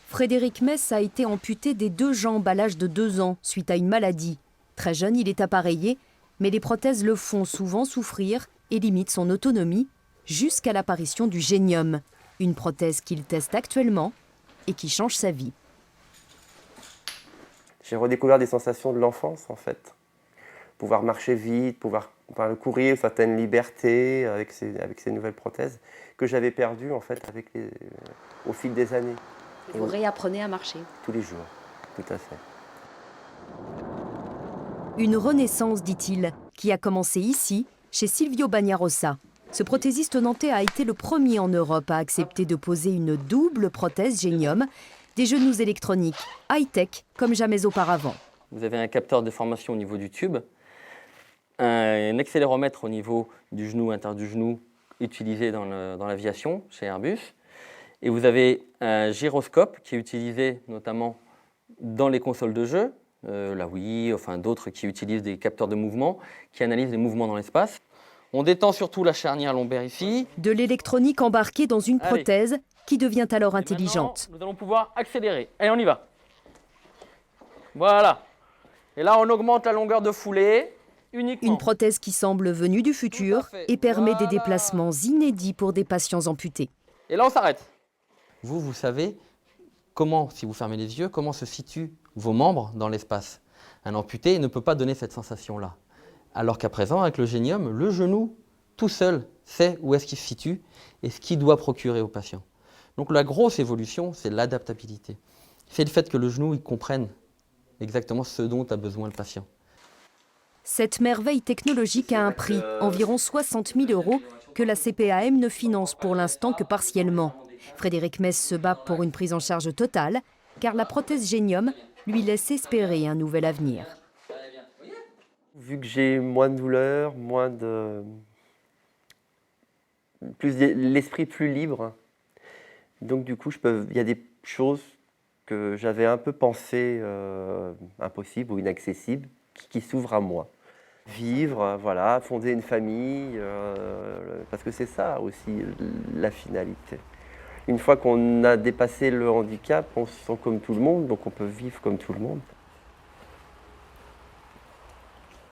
Frédéric Mess a été amputé des 2 jambes à l'âge de 2 ans suite à une maladie. Très jeune, il est appareillé, mais les prothèses le font souvent souffrir et limitent son autonomie jusqu'à l'apparition du Génium, une prothèse qu'il teste actuellement et qui change sa vie. J'ai redécouvert des sensations de l'enfance en fait. Pouvoir marcher vite, pouvoir courir, une certaine liberté avec ces nouvelles prothèses que j'avais perdues en fait au fil des années. Vous réapprenez à marcher? Tous les jours, tout à fait. Une renaissance, dit-il, qui a commencé ici, chez Silvio Bagnarossa. Ce prothésiste nantais a été le premier en Europe à accepter de poser une double prothèse Génium, des genoux électroniques high-tech comme jamais auparavant. Vous avez un capteur de déformation au niveau du tube, un accéléromètre au niveau du genou, intérieur du genou, utilisé dans l'aviation chez Airbus. Et vous avez un gyroscope qui est utilisé notamment dans les consoles de jeu, la Wii, enfin d'autres qui utilisent des capteurs de mouvement, qui analysent les mouvements dans l'espace. On détend surtout la charnière lombaire ici. De l'électronique embarquée dans une prothèse qui devient alors intelligente. Nous allons pouvoir accélérer. Allez, on y va. Voilà. Et là, on augmente la longueur de foulée uniquement. Une prothèse qui semble venue du futur et permet des déplacements inédits pour des patients amputés. Et là, on s'arrête. Vous savez comment, si vous fermez les yeux, comment se situent vos membres dans l'espace. Un amputé ne peut pas donner cette sensation-là. Alors qu'à présent, avec le Génium, le genou, tout seul, sait où est-ce qu'il se situe et ce qu'il doit procurer au patient. Donc la grosse évolution, c'est l'adaptabilité. C'est le fait que le genou, il comprenne exactement ce dont a besoin le patient. Cette merveille technologique a un prix, environ 60 000 €, que la CPAM ne finance pour l'instant que partiellement. Frédéric Mess se bat pour une prise en charge totale, car la prothèse Génium lui laisse espérer un nouvel avenir. Vu que j'ai moins de douleur, l'esprit plus libre, donc du coup, il y a des choses que j'avais un peu pensées impossibles ou inaccessibles qui s'ouvrent à moi. Vivre, voilà, fonder une famille, parce que c'est ça aussi la finalité. Une fois qu'on a dépassé le handicap, on se sent comme tout le monde, donc on peut vivre comme tout le monde.